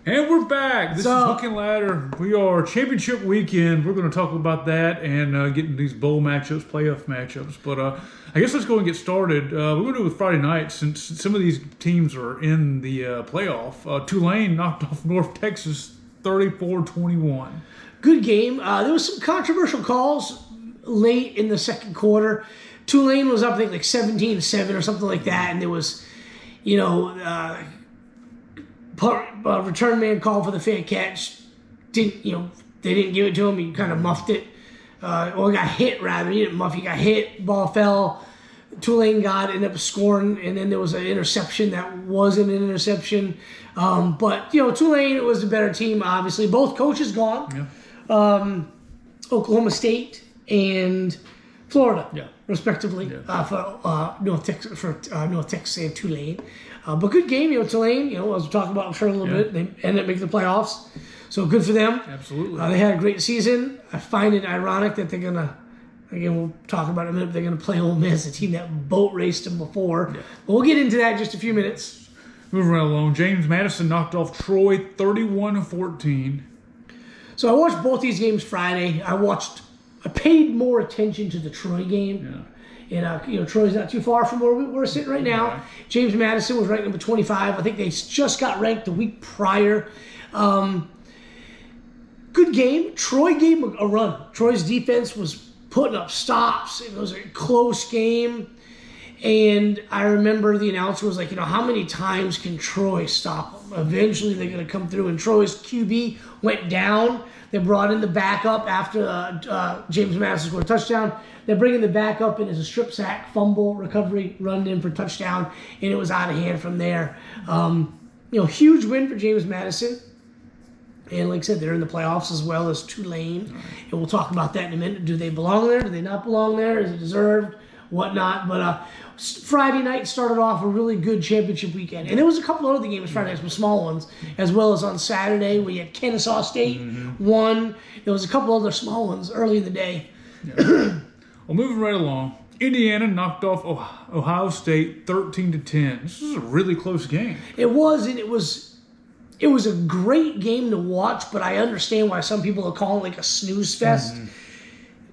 And we're back. This is Hook and Ladder. We are championship weekend. We're going to talk about that and getting these bowl matchups, playoff matchups. But I guess let's go and get started. We're going to do it with Friday night since some of these teams are in the playoff. Tulane knocked off North Texas 34-21. Good game. There was some controversial calls late in the second quarter. Tulane was up, I think, like 17-7 or something like that, and there was, return man called for the fair catch. They didn't give it to him. He kind of muffed it, or got hit rather. He didn't muff. He got hit. Ball fell. Tulane ended up scoring, and then there was an interception that wasn't an interception. But Tulane was the better team. Obviously, both coaches gone. Yeah. Oklahoma State and Florida, respectively, for North Texas and Tulane. But good game, Tulane. As we'll talk about, I'm sure, a little bit. They ended up making the playoffs, so good for them. Absolutely. They had a great season. I find it ironic that they're gonna. Again, we'll talk about it in a minute. They're gonna play Ole Miss, a team that boat raced them before. Yeah. But we'll get into that in just a few minutes. Moving right along, James Madison knocked off Troy 31-14. So I watched both these games Friday. I paid more attention to the Troy game. Yeah. And, Troy's not too far from where we're sitting right now. Right. James Madison was ranked number 25. I think they just got ranked the week prior. Good game. Troy gave a run. Troy's defense was putting up stops. It was a close game. And I remember the announcer was like, how many times can Troy stop them? Eventually they're going to come through. And Troy's QB went down. They brought in the backup after James Madison scored a touchdown. They're bringing the backup in as a strip sack, fumble, recovery, run in for touchdown, and it was out of hand from there. Huge win for James Madison. And like I said, they're in the playoffs as well as Tulane. Right. And we'll talk about that in a minute. Do they belong there? Do they not belong there? Is it deserved? Whatnot. But Friday night started off a really good championship weekend. And there was a couple other games Friday night, some small ones, as well as on Saturday we had Kennesaw State won. There was a couple other small ones early in the day. Yeah. Well, moving right along, Indiana knocked off Ohio State 13-10. This was a really close game. It was, and it was a great game to watch, but I understand why some people are calling it like a snooze fest.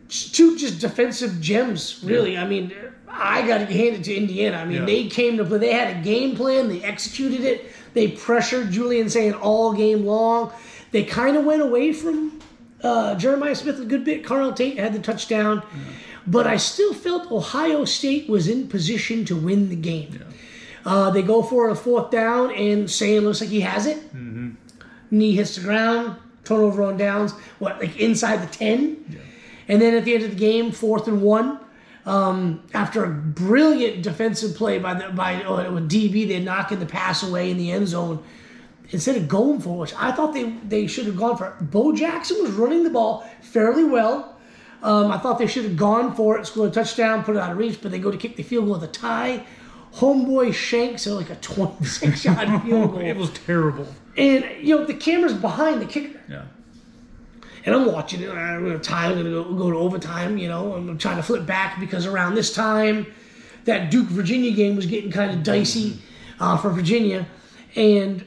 Two just defensive gems, really. Yeah. I mean, I got to hand it to Indiana. I mean, they came to play. They had a game plan. They executed it. They pressured Julian Sayin all game long. They kind of went away from Jeremiah Smith a good bit. Carnell Tate had the touchdown. Yeah. But I still felt Ohio State was in position to win the game. Yeah. They go for a fourth down, and Sayin looks like he has it. Knee hits the ground, turnover on downs, inside the 10? Yeah. And then at the end of the game, 4th and 1, after a brilliant defensive play by DB, they're knocking the pass away in the end zone. Instead of going for it, which I thought they should have gone for it. Bo Jackson was running the ball fairly well. I thought they should have gone for it, scored a touchdown, put it out of reach, but they go to kick the field goal with a tie. Homeboy shanks like a 26-yard field goal. It was terrible. And, the camera's behind the kicker. Yeah. And I'm watching it. I'm going to tie. I'm going to go to overtime, I'm trying to flip back because around this time, that Duke-Virginia game was getting kind of dicey for Virginia. And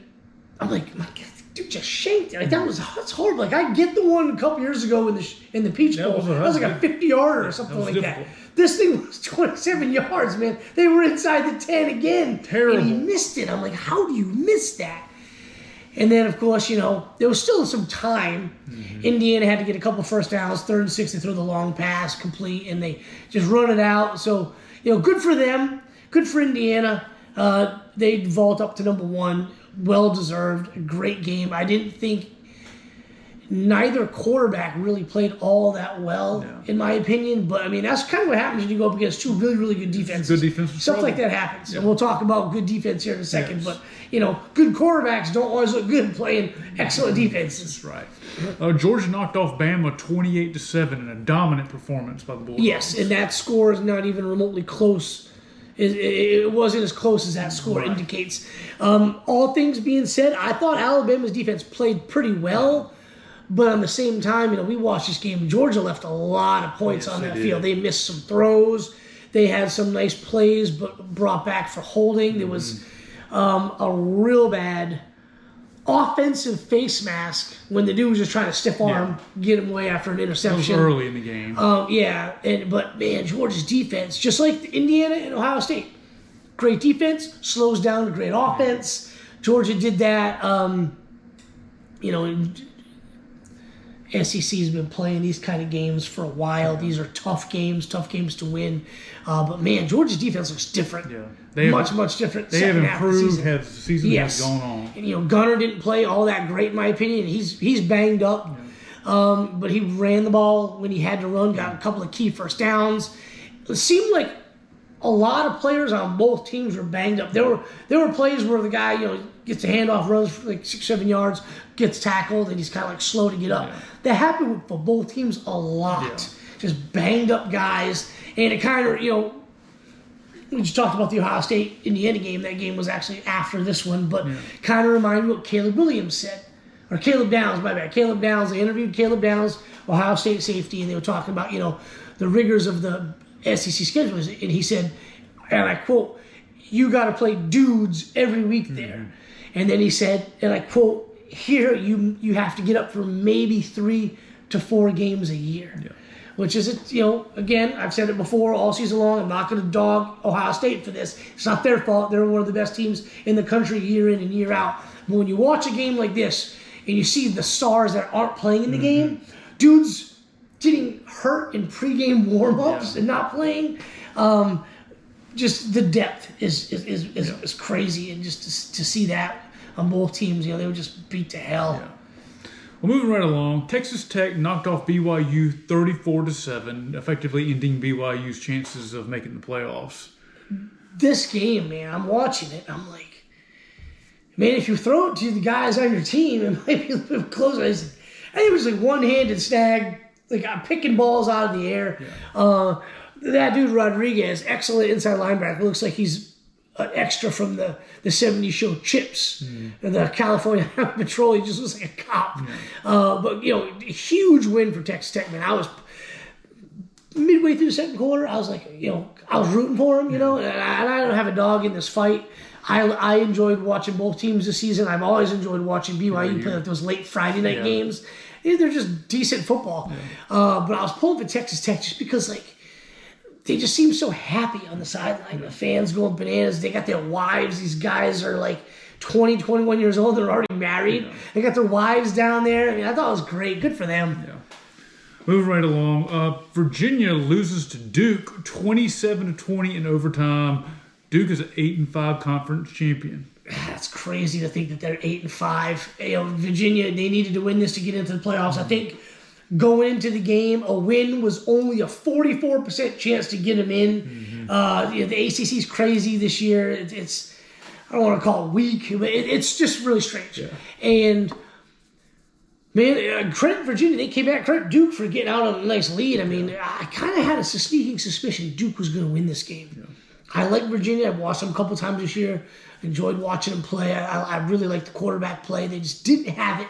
I'm like, my God, dude just shanked it. That's horrible. I get the one a couple years ago in the Peach Bowl. That was like a 50-yarder or something like that. This thing was 27 yards, man. They were inside the 10 again. Terrible. And he missed it. I'm like, how do you miss that? And then, of course, there was still some time. Indiana had to get a couple first downs, 3rd and 6. They throw the long pass complete, and they just run it out. So, good for them. Good for Indiana. They vault up to number 1. Well-deserved. A great game. I didn't think neither quarterback really played all that well, in my opinion. But, I mean, that's kind of what happens when you go up against two really, really good defenses. Good defense. Stuff like that happens. Yeah. And we'll talk about good defense here in a second. Yes. But, good quarterbacks don't always look good playing excellent defenses. That's right. Georgia knocked off Bama 28-7 in a dominant performance by the Bulldogs. Yes, and that score is not even remotely close. It wasn't as close as that score indicates. All things being said, I thought Alabama's defense played pretty well. But on the same time, we watched this game. Georgia left a lot of points on that field. They missed some throws. They had some nice plays, but brought back for holding. There was a real bad offensive face mask when the dude was just trying to stiff arm, get him away after an interception. That was early in the game. But man, Georgia's defense, just like Indiana and Ohio State, great defense, slows down a great offense. Georgia did that. SEC's been playing these kind of games for a while. These are tough games to win. But man, Georgia's defense looks different. Yeah, much different. They have improved as the season has gone on. And, Gunner didn't play all that great, in my opinion. He's banged up, but he ran the ball when he had to run. Got a couple of key first downs. It seemed like a lot of players on both teams were banged up. There were plays where the guy gets a handoff, runs for like 6-7 yards, gets tackled, and he's kind of like slow to get up. Yeah. That happened for both teams a lot. Yeah. Just banged up guys, and it kind of we just talked about the Ohio State Indiana game. That game was actually after this one, but kind of reminded me what Caleb Williams said, or Caleb Downs. My bad, Caleb Downs. They interviewed Caleb Downs, Ohio State safety, and they were talking about the rigors of the SEC schedule, and he said, and I quote, "You got to play dudes every week there." And then he said, and I quote, "Here you have to get up for maybe 3 to 4 games a year." Yeah. Which is, again, I've said it before all season long. I'm not going to dog Ohio State for this. It's not their fault. They're one of the best teams in the country year in and year out. But when you watch a game like this and you see the stars that aren't playing in the game, dudes getting hurt in pregame warm-ups and not playing, just the depth is crazy. And just to see that on both teams, they were just beat to hell. Yeah. Well, moving right along, Texas Tech knocked off BYU 34-7, effectively ending BYU's chances of making the playoffs. This game, man, I'm watching it. I'm like, man, if you throw it to the guys on your team, it might be a little bit closer. I think it was like one-handed snag, like I'm picking balls out of the air. Yeah. That dude Rodriguez, excellent inside linebacker, looks like he's an extra from the 70s show Chips, and the California Patrol. He just looks like a cop. But huge win for Texas Tech, man. I was midway through the second quarter. I was like, I was rooting for him, and I don't have a dog in this fight. I enjoyed watching both teams this season. I've always enjoyed watching BYU play like those late Friday night games. They're just decent football. But I was pulling for Texas Tech just because, they just seem so happy on the sideline. The fans going bananas. They got their wives. These guys are like 20, 21 years old. They're already married. They got their wives down there. I mean, I thought it was great. Good for them. Yeah. Moving right along. Virginia loses to Duke 27-20 in overtime. Duke is an 8-5 conference champion. That's crazy to think that they're 8-5. Virginia, they needed to win this to get into the playoffs. I think going into the game, a win was only a 44% chance to get them in. The ACC is crazy this year. It's I don't want to call it weak, but it's just really strange. Yeah. And man, credit Virginia. They came back. Credit Duke for getting out on a nice lead. I mean, I kind of had a sneaking suspicion Duke was going to win this game. Yeah. I like Virginia. I've watched them a couple times this year. Enjoyed watching them play. I really like the quarterback play. They just didn't have it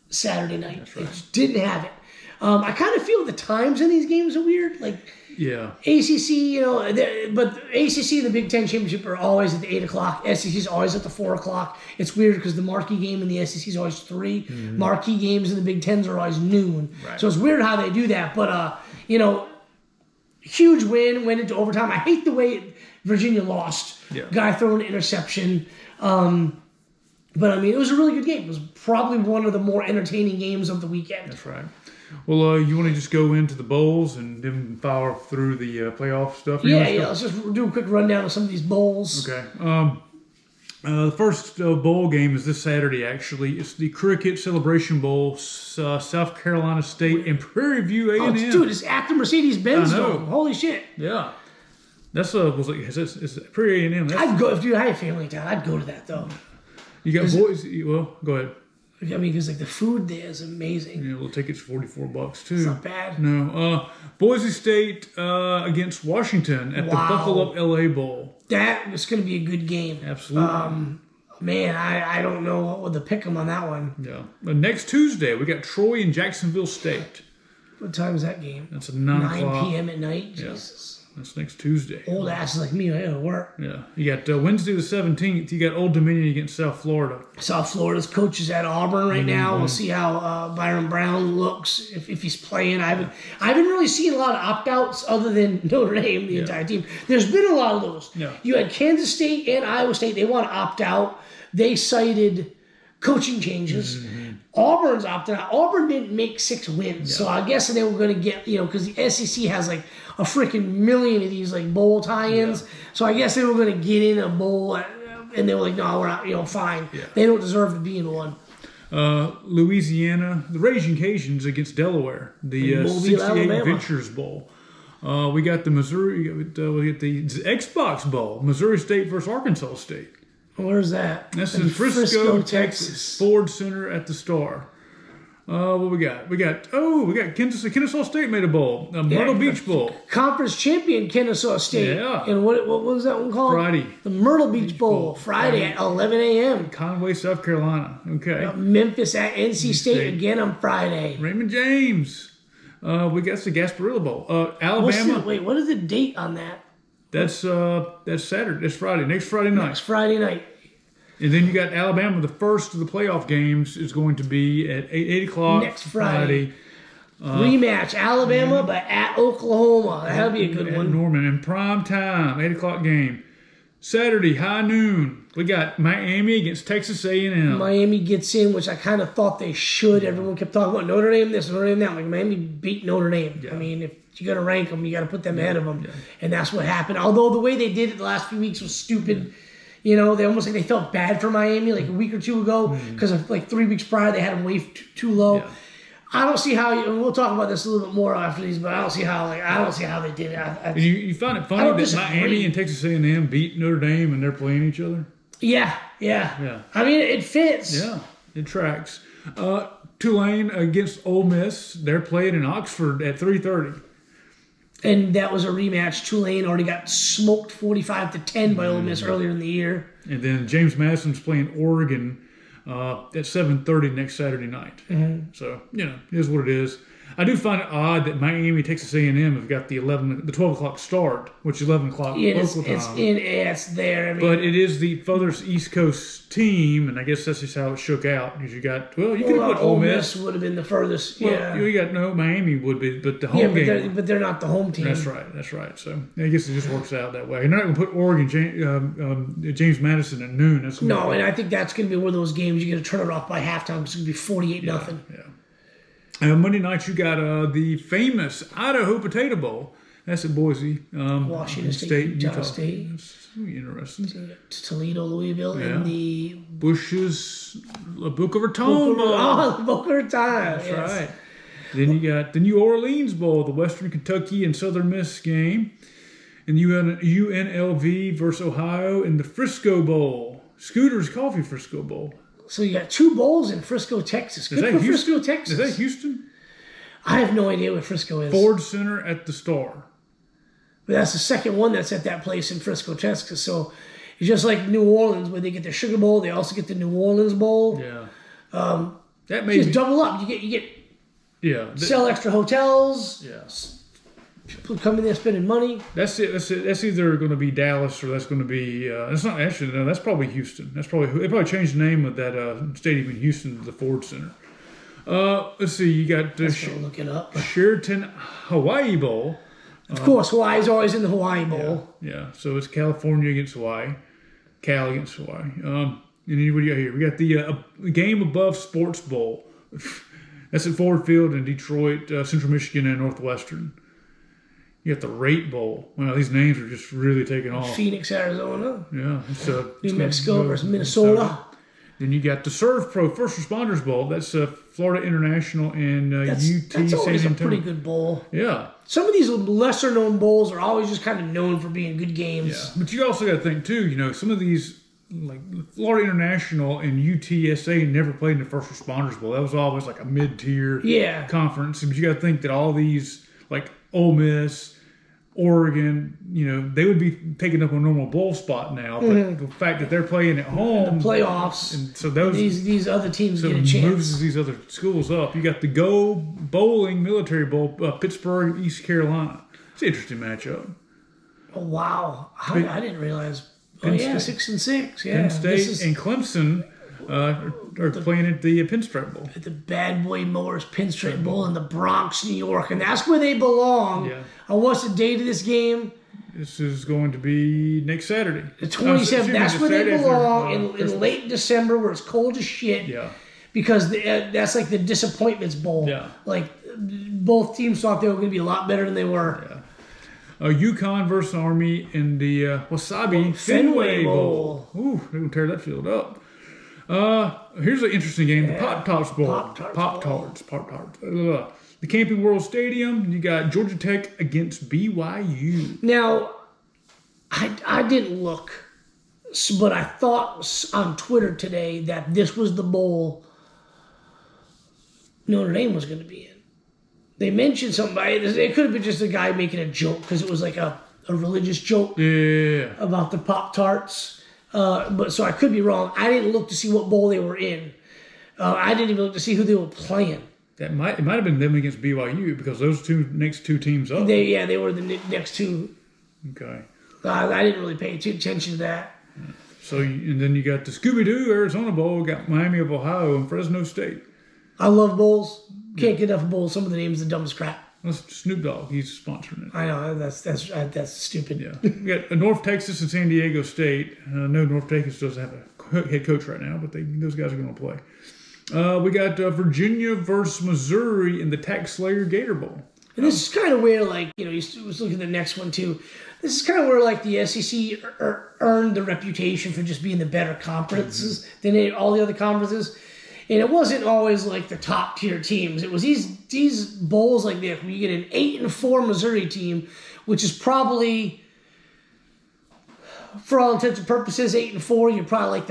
Saturday night. That's right. They just didn't have it. I kind of feel the times in these games are weird. ACC, but the ACC and the Big Ten Championship are always at the 8 o'clock. SEC is always at the 4 o'clock. It's weird because the marquee game in the SEC is always 3. Marquee games in the Big Tens are always noon. Right. So it's weird how they do that. But, huge win, went into overtime. I hate the way Virginia lost. Yeah. Guy throwing an interception. But, it was a really good game. It was probably one of the more entertaining games of the weekend. That's right. Well, you want to just go into the bowls and then fire through the playoff stuff? Yeah. Let's just do a quick rundown of some of these bowls. Okay. The first bowl game is this Saturday, actually. It's the Cricket Celebration Bowl, South Carolina State and Prairie View A&M. Dude, it's at the Mercedes-Benz Dome. Holy shit. Yeah. That's is Prairie A&M. I'd go, if I had family in town, I'd go to that, though. You got boys, well, go ahead. Because the food there is amazing. Yeah, well, tickets $44 too. It's not bad. No, Boise State against Washington at the Buckle Up LA Bowl. That was going to be a good game. Absolutely. Man, I don't know what would the pick 'em on that one. Yeah. But next Tuesday we got Troy and Jacksonville State. What time is that game? That's at 9 o'clock. 9 p.m. at night. Jesus. That's next Tuesday. Old asses like me, I gotta work. Yeah. You got Wednesday the 17th. You got Old Dominion against South Florida. South Florida's coach is at Auburn right now. We'll see how Byron Brown looks if he's playing. I haven't really seen a lot of opt-outs other than Notre Dame, the entire team. There's been a lot of those. Yeah. You had Kansas State and Iowa State. They want to opt out. They cited coaching changes. Auburn's opted out. Auburn didn't make 6 wins, so I guess they were going to get, because the SEC has like a freaking million of these like bowl tie-ins. So I guess they were going to get in a bowl, and they were like, no, we're not, fine. Yeah. They don't deserve to be in one. Louisiana, the Raging Cajuns against Delaware, the 68 Ventures Bowl. We got the Missouri, we get the Xbox Bowl, Missouri State versus Arkansas State. Where's that? That's in Frisco, Texas. Ford Center at the Star. What we got? We got Kennesaw State made a bowl. Myrtle Beach Bowl. Conference champion Kennesaw State. Yeah. And what was that one called? Friday. The Myrtle Beach Bowl. Friday at 11 a.m. Conway, South Carolina. Okay. Memphis at NC State again on Friday. Raymond James. We got the Gasparilla Bowl. Alabama. Wait, what is the date on that? That's Saturday. That's Friday. Next Friday night. Next Friday night. And then you got Alabama. The first of the playoff games is going to be at 8 o'clock next Friday. Rematch Alabama, but at Oklahoma. That'll be a good one. Norman in prime time, 8 o'clock game. Saturday, high noon. We got Miami against Texas A&M. Miami gets in, which I kind of thought they should. Everyone kept talking about Notre Dame this, Notre Dame that. Like, Miami beat Notre Dame. Yeah. I mean, if you're going to rank them, you got to put them ahead of them. Yeah. And that's what happened. Although the way they did it the last few weeks was stupid. They almost like they felt bad for Miami like a week or two ago because of like 3 weeks prior they had them way too low. Yeah. I don't see how. And we'll talk about this a little bit more after these, but I don't see how. They did it. You find it funny that Miami and Texas A&M beat Notre Dame and they're playing each other? Yeah. I mean, it fits. Yeah, it tracks. Tulane against Ole Miss. They're playing in Oxford at 3:30. And that was a rematch. Tulane already got smoked 45-10 by Ole Miss earlier in the year. And then James Madison's playing Oregon at 7:30 next Saturday night. Mm-hmm. So, it is what it is. I do find it odd that Miami, Texas A&M have got the 12 o'clock start, which is 11 o'clock local time. It's there. I mean, but it is the furthest East Coast team, and I guess that's just how it shook out. Because you got, you could have put Ole Miss. Would have been the furthest, You got, Miami would be, but the home game. But they're not the home team. That's right. So I guess it just works out that way. You're not going to put Oregon, James Madison at noon. And I think that's going to be one of those games you're going to turn it off by halftime. It's going to be 48-0. Yeah. Monday night, you got the famous Idaho Potato Bowl. That's at Boise. Washington State, Utah State. That's interesting. Toledo, Louisville, and the Bush's Boca Raton Bowl. Oh, Boca Raton. That's right. Then you got the New Orleans Bowl, the Western Kentucky and Southern Miss game. And UNLV versus Ohio in the Frisco Bowl. Scooter's Coffee Frisco Bowl. So you got 2 bowls in Frisco, Texas. Good for Frisco, Texas. Is that Houston? I have no idea what Frisco is. Ford Center at the Star. But that's the second one that's at that place in Frisco, Texas. So it's just like New Orleans, where they get the Sugar Bowl, they also get the New Orleans Bowl. Yeah. That may just double up. You get sell extra hotels. Yeah. People come in there spending money. That's it. That's either going to be Dallas or that's going to be. That's not actually. No, that's probably Houston. They probably changed the name of that stadium in Houston to the Ford Center. Let's see. You got look it up. Sheraton Hawaii Bowl. Of course, Hawaii's always in the Hawaii Bowl. Yeah. So it's California against Hawaii, Cal against Hawaii. And then what do you got here? We got the Game Above Sports Bowl. That's at Ford Field in Detroit, Central Michigan, and Northwestern. You got the Rate Bowl. Well, these names are just really taking off. Phoenix, Arizona. Yeah. New Mexico versus Minnesota. Then you got the Serve Pro First Responders Bowl. That's Florida International and UT that's always San Antonio. A pretty good bowl. Yeah. Some of these lesser known bowls are always just kind of known for being good games. Yeah. But you also got to think too. Some of these like Florida International and UTSA never played in the First Responders Bowl. That was always like a mid-tier conference. But you got to think that all these like Ole Miss, Oregon, they would be taking up a normal bowl spot now. But the fact that they're playing at home, the playoffs, and so these other teams get a chance. Moves these other schools up. You got the Go Bowling Military Bowl, Pittsburgh, East Carolina. It's an interesting matchup. Oh, wow. I didn't realize. Penn 6-6. Yeah. Penn State and Clemson are playing at the Pinstripe Bowl. At the Bad Boy Mowers Pinstripe Bowl in the Bronx, New York. And that's where they belong. Yeah. What's the date of this game? This is going to be next Saturday. The 27th. That's where they belong in late December where it's cold as shit. Yeah. Because that's like the Disappointments Bowl. Yeah. Like, both teams thought they were going to be a lot better than they were. Yeah. UConn versus Army in the Wasabi Fenway Bowl. Ooh, they're going to tear that field up. Here's an interesting game, the Pop-Tarts Bowl. Pop-Tarts. The Camping World Stadium, you got Georgia Tech against BYU. Now, I didn't look, but I thought on Twitter today that this was the bowl Notre Dame was going to be in. They mentioned somebody. It could have been just a guy making a joke because it was like a religious joke about the Pop-Tarts. But so I could be wrong. I didn't look to see what bowl they were in. I didn't even look to see who they were playing. It might have been them against BYU because those next two teams up. They were the next two. Okay. I didn't really pay too attention to that. So and then you got the Scooby-Doo Arizona Bowl. Got Miami of Ohio and Fresno State. I love bowls. Can't get enough of bowls. Some of the names are the dumbest crap. That's Snoop Dogg. He's sponsoring it. I know that's stupid. Yeah, we got North Texas and San Diego State. No, North Texas doesn't have a head coach right now, but those guys are going to play. We got Virginia versus Missouri in the Tax Slayer Gator Bowl. And this is kind of where, like, you was looking at the next one too. This is kind of where, like, the SEC earned the reputation for just being the better conferences than all the other conferences. And it wasn't always like the top tier teams. It was these bowls like this where you get an 8-4 Missouri team, which is probably, for all intents and purposes, 8-4. You're probably like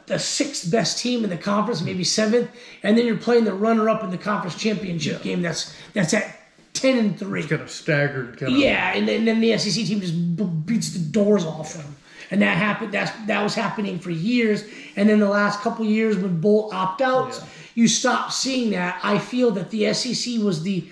the sixth best team in the conference, maybe seventh, and then you're playing the runner-up in the conference championship game. That's at 10-3. It's kind of staggered. Yeah, and then the SEC team just beats the doors off them. And that happened. That was happening for years. And then the last couple of years when bowl opt-outs, you stopped seeing that. I feel that the SEC was the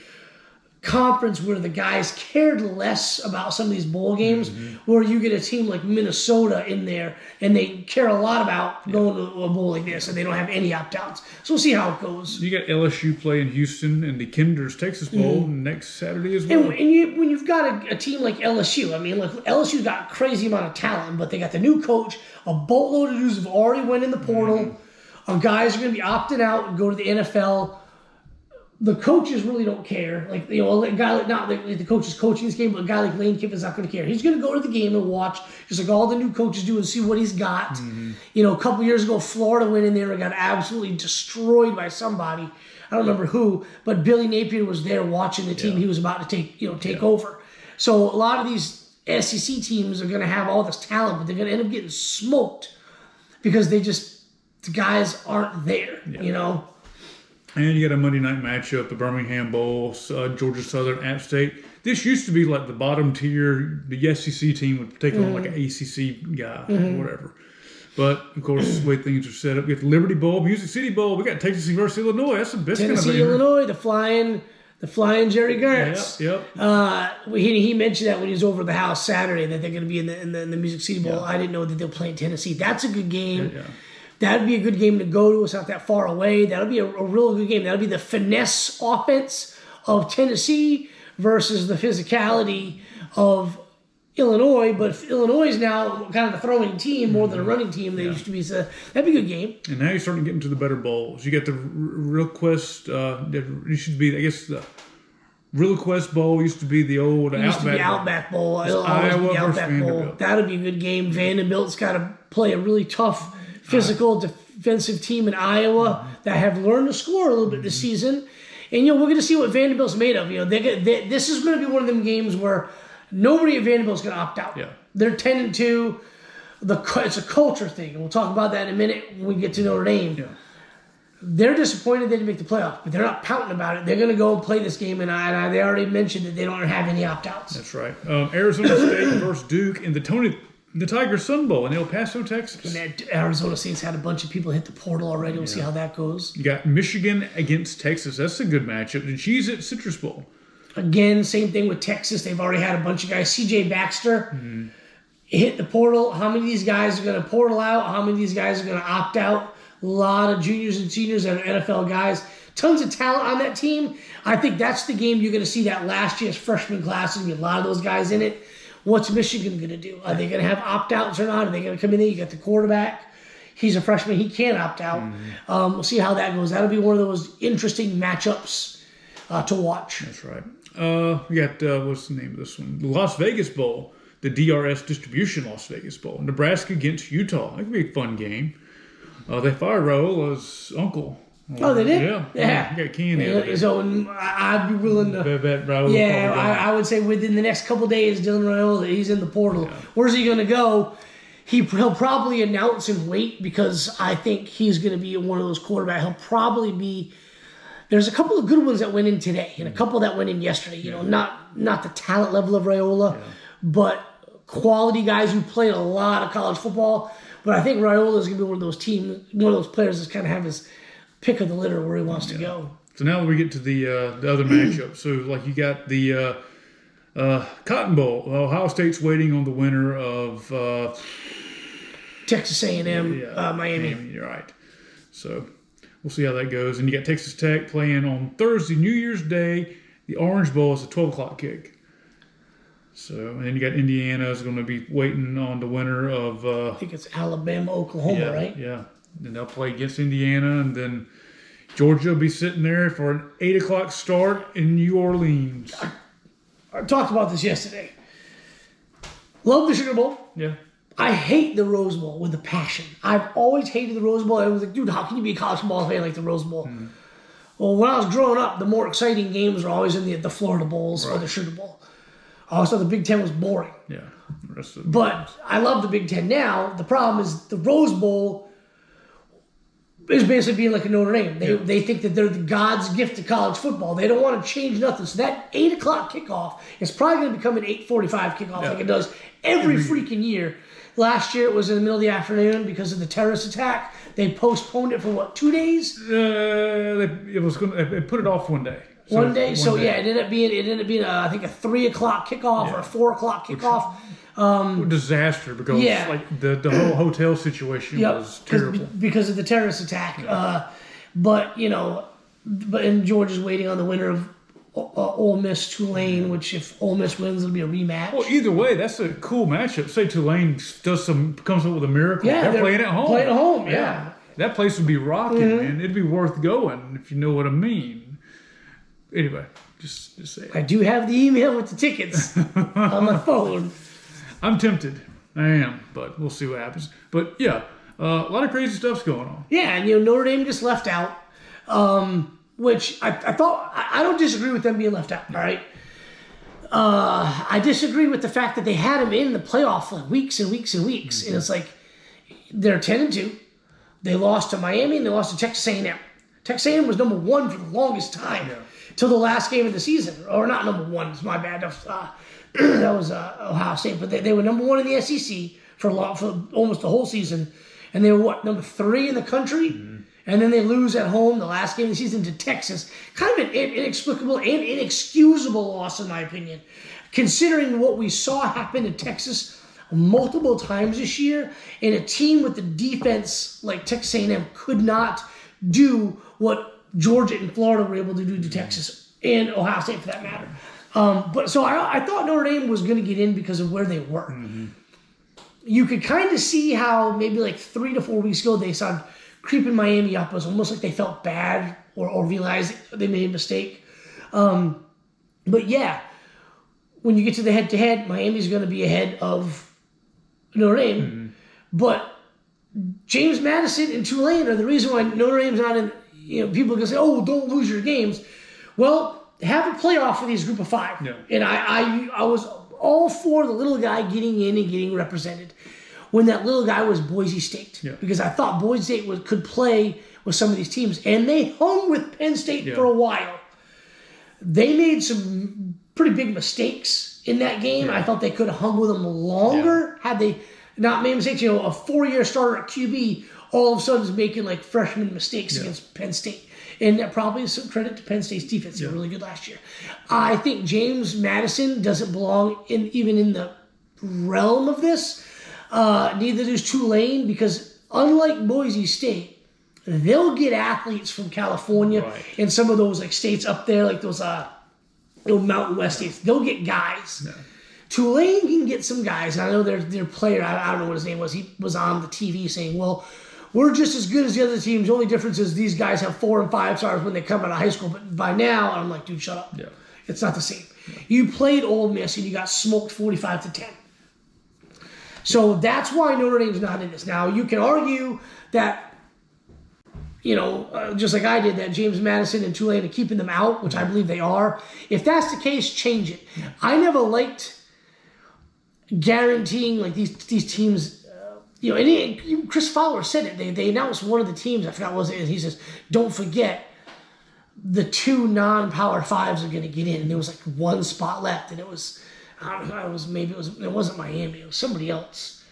conference where the guys cared less about some of these bowl games, where you get a team like Minnesota in there and they care a lot about going to a bowl like this and they don't have any opt-outs. So we'll see how it goes. You got LSU playing Houston in the Kinder's Texas Bowl next Saturday as well. And when you've got a team like LSU, I mean, look, LSU's got a crazy amount of talent, but they got the new coach, a boatload of dudes have already went in the portal. Guys are going to be opting out and go to the NFL. The coaches really don't care. Like, a guy like, not like the coach is coaching this game, but a guy like Lane Kiffin's not going to care. He's going to go to the game and watch, just like all the new coaches do, and see what he's got. A couple years ago, Florida went in there and got absolutely destroyed by somebody. I don't remember who, but Billy Napier was there watching the team he was about to take over. So a lot of these SEC teams are going to have all this talent, but they're going to end up getting smoked because the guys aren't there, And you got a Monday night matchup, the Birmingham Bowl, Georgia Southern, App State. This used to be like the bottom tier. The SEC team would take on like an ACC guy or whatever. But, of course, the way things are set up, we got the Liberty Bowl, Music City Bowl. We got Texas versus Illinois. That's the best Tennessee, kind of Illinois, the flying Jerry Gertz. Yep. He mentioned that when he was over at the house Saturday that they're going to be in the Music City Bowl. I didn't know that they'll play in Tennessee. That's a good game. Yeah. That'd be a good game to go to. It's not that far away. That'll be a real good game. That'll be the finesse offense of Tennessee versus the physicality of Illinois. But if Illinois is now kind of a throwing team more than a running team they used to be, so that'd be a good game. And now you're starting to get into the better bowls. You got the Real Quest. It should be, I guess, the Real Quest Bowl used to be the old Outback Bowl. Iowa versus Vanderbilt. That'll be a good game. Vanderbilt's got to play a really tough physical defensive team in Iowa that have learned to score a little bit this season. And, we're going to see what Vanderbilt's made of. This is going to be one of them games where nobody at Vanderbilt's going to opt out. Yeah. They're 10-2. It's a culture thing. And we'll talk about that in a minute when we get to Notre Dame. Yeah. They're disappointed they didn't make the playoff, but they're not pouting about it. They're going to go and play this game, and they already mentioned that they don't have any opt-outs. That's right. Arizona State versus Duke in the Tiger Sun Bowl in El Paso, Texas. And Arizona State's had a bunch of people hit the portal already. We'll see how that goes. You got Michigan against Texas. That's a good matchup. The Cheez-It Citrus Bowl. Again, same thing with Texas. They've already had a bunch of guys. C.J. Baxter hit the portal. How many of these guys are going to portal out? How many of these guys are going to opt out? A lot of juniors and seniors that are NFL guys. Tons of talent on that team. I think that's the game you're going to see that last year's freshman class. There's going to be a lot of those guys in it. What's Michigan going to do? Are they going to have opt-outs or not? Are they going to come in there? You got the quarterback. He's a freshman. He can't opt out. We'll see how that goes. That'll be one of those interesting matchups to watch. That's right. We got, what's the name of this one? The Las Vegas Bowl. The DRS Distribution Las Vegas Bowl. Nebraska against Utah. That could be a fun game. They fired Raiola's uncle. Oh, they did? Yeah. Got Kenny. So I'd be willing to. Bet Raiola. Yeah, I would say within the next couple of days, Dylan Raiola, he's in the portal. Yeah. Where's he going to go? He'll probably announce and wait because I think he's going to be one of those quarterbacks. He'll probably be. There's a couple of good ones that went in today and a couple that went in yesterday. You know, not the talent level of Raiola, but quality guys who played a lot of college football. But I think Raiola is going to be one of those players that's kind of have his pick of the litter where he wants to go. So now we get to the other matchup. So like you got the Cotton Bowl. Ohio State's waiting on the winner of Texas A&M, Miami. You're right. So we'll see how that goes. And you got Texas Tech playing on Thursday, New Year's Day. The Orange Bowl is a 12 o'clock kick. So, and then you got Indiana is going to be waiting on the winner of... I think it's Alabama, Oklahoma, right? Yeah. And they'll play against Indiana, and then Georgia will be sitting there for an 8 o'clock start in New Orleans. I talked about this yesterday. Love the Sugar Bowl. Yeah. I hate the Rose Bowl with a passion. I've always hated the Rose Bowl. I was like, dude, how can you be a college football fan like the Rose Bowl? Well, when I was growing up, the more exciting games were always in the Florida Bowls or the Sugar Bowl. I always thought the Big Ten was boring. Yeah. But I love the Big Ten now. The problem is the Rose Bowl is basically being like a Notre Dame. They think that they're the God's gift to college football. They don't want to change nothing. So that 8 o'clock kickoff is probably going to become an 8:45 kickoff like it does every freaking year. Last year it was in the middle of the afternoon because of the terrorist attack. They postponed it for 2 days? They put it off one day. One day. It ended up being I think a 3 o'clock kickoff or a 4 o'clock kickoff. Disaster because the whole hotel situation was terrible because of the terrorist attack. But Georgia's waiting on the winner of Ole Miss Tulane, which if Ole Miss wins, it'll be a rematch. Well, either way, that's a cool matchup. Say Tulane comes up with a miracle. Yeah, they're playing at home. Playing at home, yeah. That place would be rocking, man. It'd be worth going if you know what I mean. Anyway, just say it. I do have the email with the tickets on my phone. I'm tempted. I am, but we'll see what happens. But yeah, a lot of crazy stuff's going on. Yeah, and Notre Dame just left out, which I thought I don't disagree with them being left out. All right, I disagree with the fact that they had them in the playoff for weeks and weeks and weeks, and it's like they're 10-2. They lost to Miami and they lost to Texas A&M. Texas A&M was number 1 for the longest time. Yeah. Till the last game of the season, or not number 1. It's my bad. That was Ohio State, but they were number 1 in the SEC for almost the whole season, and they were number 3 in the country, and then they lose at home the last game of the season to Texas. Kind of an inexplicable and inexcusable loss, in my opinion, considering what we saw happen in Texas multiple times this year, and a team with the defense like Texas A&M could not do what Georgia and Florida were able to do to Texas and Ohio State for that matter. But so I thought Notre Dame was going to get in because of where they were. You could kind of see how maybe like 3 to 4 weeks ago they started creeping Miami up. It was almost like they felt bad or realized they made a mistake. But yeah, when you get to the head-to-head, Miami's going to be ahead of Notre Dame. But James Madison and Tulane are the reason why Notre Dame's not in. People can say, "Oh, don't lose your games." Well, have a playoff for these group of 5. Yeah. And I was all for the little guy getting in and getting represented when that little guy was Boise State. Yeah. Because I thought Boise State could play with some of these teams. And they hung with Penn State for a while. They made some pretty big mistakes in that game. Yeah. I thought they could have hung with them longer had they not made mistakes. A 4-year starter at QB all of a sudden is making like freshman mistakes against Penn State. And that probably is some credit to Penn State's defense. They were really good last year. I think James Madison doesn't belong even in the realm of this. Neither does Tulane, because unlike Boise State, they'll get athletes from California and some of those like states up there, like those Mountain West states. They'll get guys. Yeah. Tulane can get some guys. I know their player, I don't know what his name was. He was on the TV saying, well, we're just as good as the other teams. The only difference is these guys have 4 and 5 stars when they come out of high school. But by now, I'm like, dude, shut up. Yeah. It's not the same. Yeah. You played Ole Miss and you got smoked 45-10. So that's why Notre Dame's not in this. Now, you can argue that, just like I did, that James Madison and Tulane are keeping them out, which I believe they are. If that's the case, change it. Yeah. I never liked guaranteeing like these teams. And Chris Fowler said it. They announced one of the teams. I forgot what it was. He says, "Don't forget, the 2 non-Power 5s are going to get in." And there was like 1 spot left, and it was, I don't know, it wasn't Miami. It was somebody else.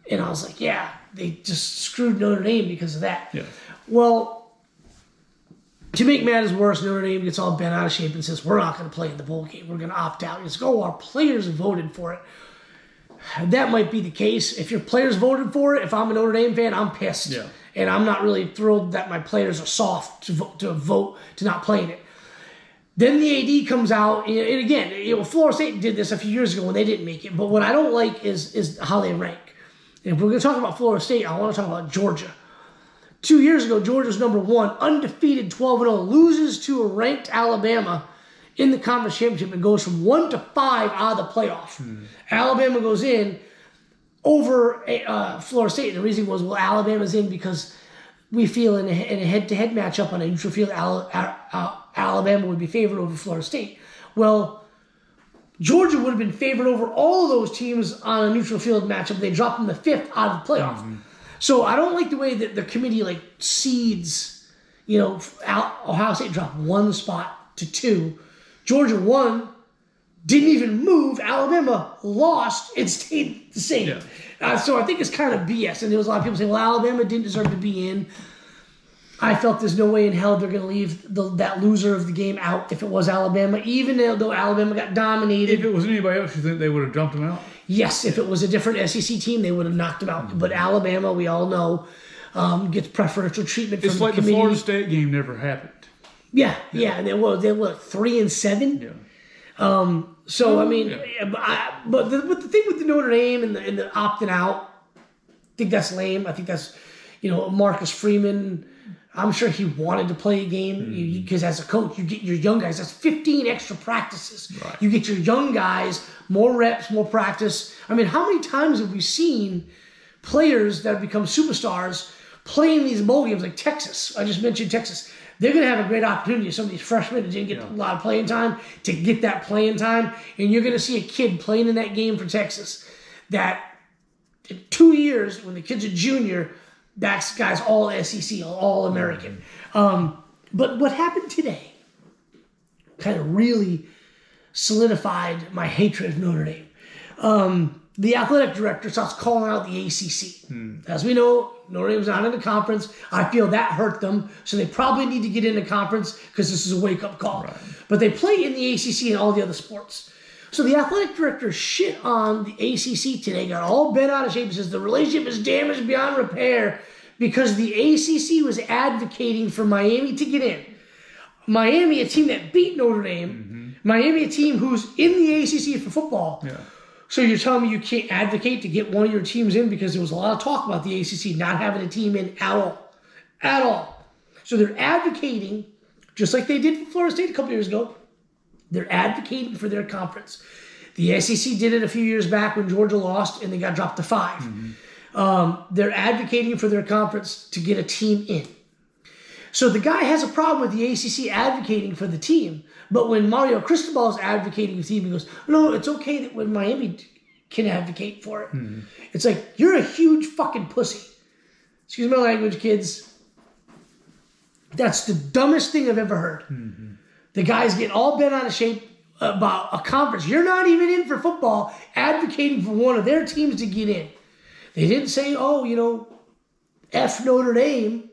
And I was like, yeah, they just screwed Notre Dame because of that. Yeah. Well, to make matters worse, Notre Dame gets all bent out of shape and says, we're not going to play in the bowl game. We're going to opt out. It's like, our players voted for it. That might be the case. If your players voted for it, if I'm a Notre Dame fan, I'm pissed. Yeah. And I'm not really thrilled that my players are soft to vote to not play in it. Then the AD comes out, and again, Florida State did this a few years ago when they didn't make it. But what I don't like is how they rank. And if we're going to talk about Florida State, I want to talk about Georgia. 2 years ago, Georgia's number 1, undefeated 12-0, loses to a ranked Alabama in the conference championship and goes from 1 to 5 out of the playoff. Alabama goes in over Florida State. And the reason was, Alabama's in because we feel in a head-to-head matchup on a neutral field, Alabama would be favored over Florida State. Well, Georgia would have been favored over all of those teams on a neutral field matchup. They dropped them the 5th out of the playoff. So I don't like the way that the committee seeds, Ohio State dropped 1 spot to 2. Georgia won, didn't even move. Alabama lost and stayed the same. Yeah. So I think it's kind of BS. And there was a lot of people saying, Alabama didn't deserve to be in. I felt there's no way in hell they're going to leave that loser of the game out if it was Alabama, even though Alabama got dominated. If it was anybody else, you think they would have jumped them out? Yes, if it was a different SEC team, they would have knocked them out. But Alabama, we all know, gets preferential treatment from the committee. It's like the Florida State game never happened. Yeah, and they were 3-7. Yeah. But the thing with the Notre Dame and the opting out, I think that's lame. I think that's, Marcus Freeman. I'm sure he wanted to play a game because as a coach, you get your young guys. That's 15 extra practices. Right. You get your young guys more reps, more practice. I mean, how many times have we seen players that have become superstars playing these bowl games like Texas? I just mentioned Texas. They're going to have a great opportunity. Some of these freshmen that didn't get a lot of playing time to get that playing time. And you're going to see a kid playing in that game for Texas that in 2 years, when the kid's a junior, that guy's all SEC, all American. But what happened today kind of really solidified my hatred of Notre Dame. The athletic director starts calling out the ACC. As we know, Notre Dame's not in the conference. I feel that hurt them, so they probably need to get in the conference because this is a wake-up call. Right. But they play in the ACC and all the other sports. So the athletic director shit on the ACC today, got all bent out of shape, and says the relationship is damaged beyond repair because the ACC was advocating for Miami to get in. Miami, a team that beat Notre Dame. Miami, a team who's in the ACC for football. Yeah. So you're telling me you can't advocate to get one of your teams in because there was a lot of talk about the ACC not having a team in at all. At all. So they're advocating, just like they did for Florida State a couple years ago, they're advocating for their conference. The SEC did it a few years back when Georgia lost and they got dropped to 5. They're advocating for their conference to get a team in. So the guy has a problem with the ACC advocating for the team. But when Mario Cristobal is advocating for the team, he goes, no, it's okay that when Miami can advocate for it. It's like, you're a huge fucking pussy. Excuse my language, kids. That's the dumbest thing I've ever heard. The guys get all bent out of shape about a conference. You're not even in for football, advocating for one of their teams to get in. They didn't say, F Notre Dame.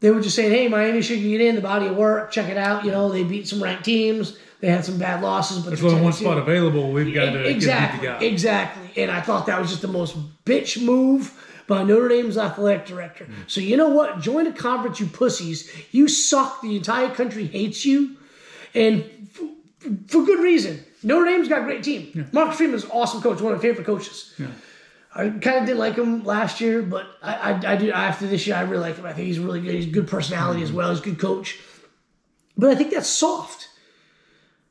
they were just saying, hey, Miami should get in, the body of work, check it out. You know, they beat some ranked teams. They had some bad losses. But there's only one spot available. We've got to get the guy. Exactly. And I thought that was just the most bitch move by Notre Dame's athletic director. So you know what? Join a conference, you pussies. You suck. The entire country hates you. And for good reason. Notre Dame's got a great team. Yeah. Marcus Freeman's an awesome coach, one of my favorite coaches. Yeah. I kind of didn't like him last year, but I do. After this year, I really like him. I think he's really good. He's a good personality as well. He's a good coach. But I think that's soft.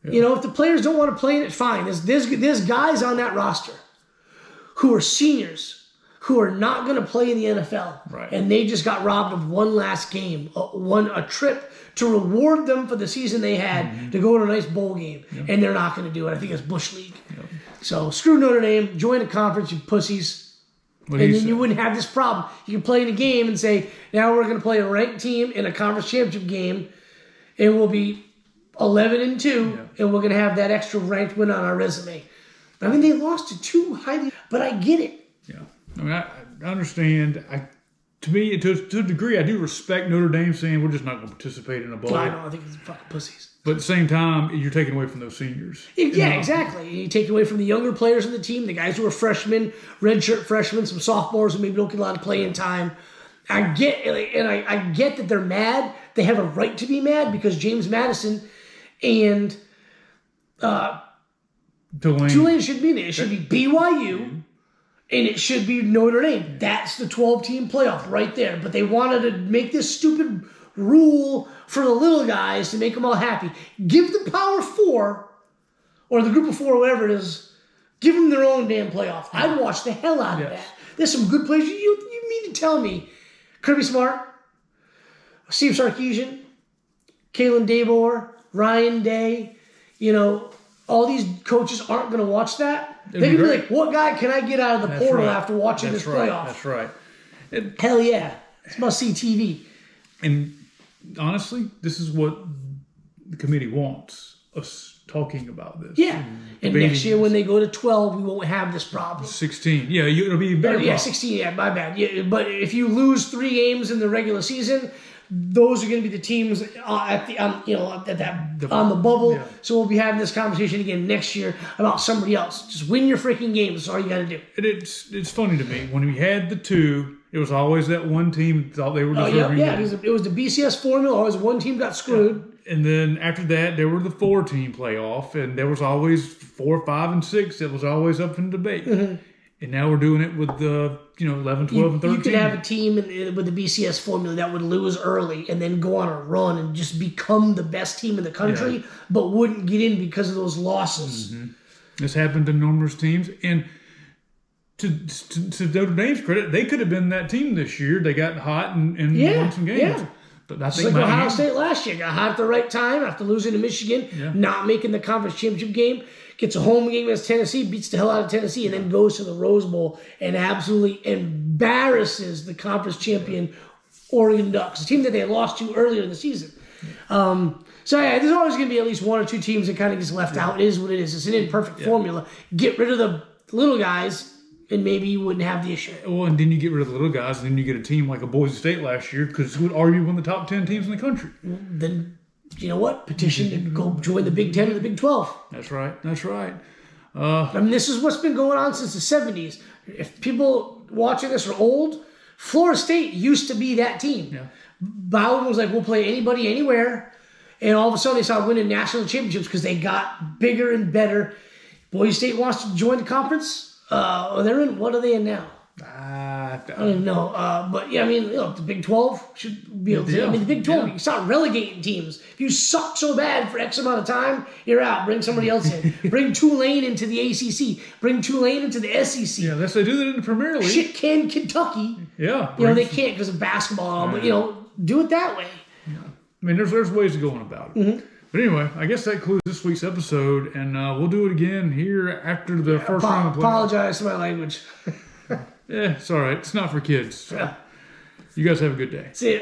Yeah. You know, if the players don't want to play in it, fine. There's guys on that roster who are seniors who are not going to play in the NFL. Right. And they just got robbed of one last game, a trip to reward them for the season they had to go to a nice bowl game. Yep. And they're not going to do it. I think it's Bush League. Yep. So screw Notre Dame. Join a conference, you pussies. And then you wouldn't have this problem. You can play in a game and say, now we're going to play a ranked team in a conference championship game. And we'll be 11-2. And we're going to have that extra ranked win on our resume. I mean, they lost to two highly, but I get it. Yeah. I mean, I understand. To me, to a degree, I do respect Notre Dame saying we're just not going to participate in a bowl. I know. I think it's fucking pussies. But at the same time, you're taking away from those seniors. Yeah, exactly. You take away from the younger players in the team, the guys who are freshmen, redshirt freshmen, some sophomores who maybe don't get a lot of playing time. I get that they're mad. They have a right to be mad because James Madison and Tulane should be there. It should be BYU. And it should be Notre Dame. That's the 12-team playoff right there. But they wanted to make this stupid rule for the little guys to make them all happy. Give the Power Four, or the Group of Four, whatever it is, give them their own damn playoff. I'd watch the hell out of that. There's some good players. You mean to tell me Kirby Smart, Steve Sarkisian, Kalen DeBoer, Ryan Day, all these coaches aren't going to watch that? They're going to be like, what guy can I get out of the portal after watching this playoff? That's right. Hell yeah. It's must-see TV. And honestly, this is what the committee wants, us talking about this. Yeah. And next year when they go to 12, we won't have this problem. 16. Yeah, it'll be better. Yeah, 16. Yeah, my bad. Yeah, but if you lose 3 games in the regular season, those are going to be the teams on the bubble. Yeah. So we'll be having this conversation again next year about somebody else. Just win your freaking games. That's all you got to do. It's funny to me when we had the 2. It was always that one team thought they were deserving. It was the BCS formula. Always one team got screwed. And then after that, there were the 4-team playoff, and there was always 4, 5, and 6. It was always up in debate. Mm-hmm. And now we're doing it with the 11, 12, and 13. You could have a team with the BCS formula that would lose early and then go on a run and just become the best team in the country, but wouldn't get in because of those losses. Mm-hmm. This happened to numerous teams, and to Notre Dame's credit, they could have been that team this year. They got hot and won some games. Yeah. But I think like Ohio State last year got hot at the right time after losing to Michigan, not making the conference championship game. Gets a home game against Tennessee, beats the hell out of Tennessee, and then goes to the Rose Bowl and absolutely embarrasses the conference champion Oregon Ducks, a team that they lost to earlier in the season. There's always going to be at least 1 or 2 teams that kind of gets left out. It is what it is. It's an imperfect formula. Get rid of the little guys, and maybe you wouldn't have the issue. Well, and then you get rid of the little guys, and then you get a team like a Boise State last year, because who would argue one of the top 10 teams in the country? Then you know what? Petition to go join the Big 10 or the Big 12. That's right. This is what's been going on since the 70s. If people watching this are old, Florida State used to be that team. Yeah. Bowden was like, we'll play anybody, anywhere. And all of a sudden they started winning national championships because they got bigger and better. Boise State wants to join the conference. What are they in now? I don't even know. The Big 12 should be able to. I mean, the Big 12, you start relegating teams. If you suck so bad for X amount of time, you're out. Bring somebody else in. Bring Tulane into the ACC. Bring Tulane into the SEC. Yeah, they do that in the Premier League. Shit can Kentucky. Yeah. They can't because of basketball, but, do it that way. Yeah. I mean, there's ways of going about it. Mm-hmm. But anyway, I guess that concludes this week's episode, and we'll do it again here after the first round of playoffs. Apologize to my language. Yeah, it's all right. It's not for kids. So. Yeah. You guys have a good day. See ya.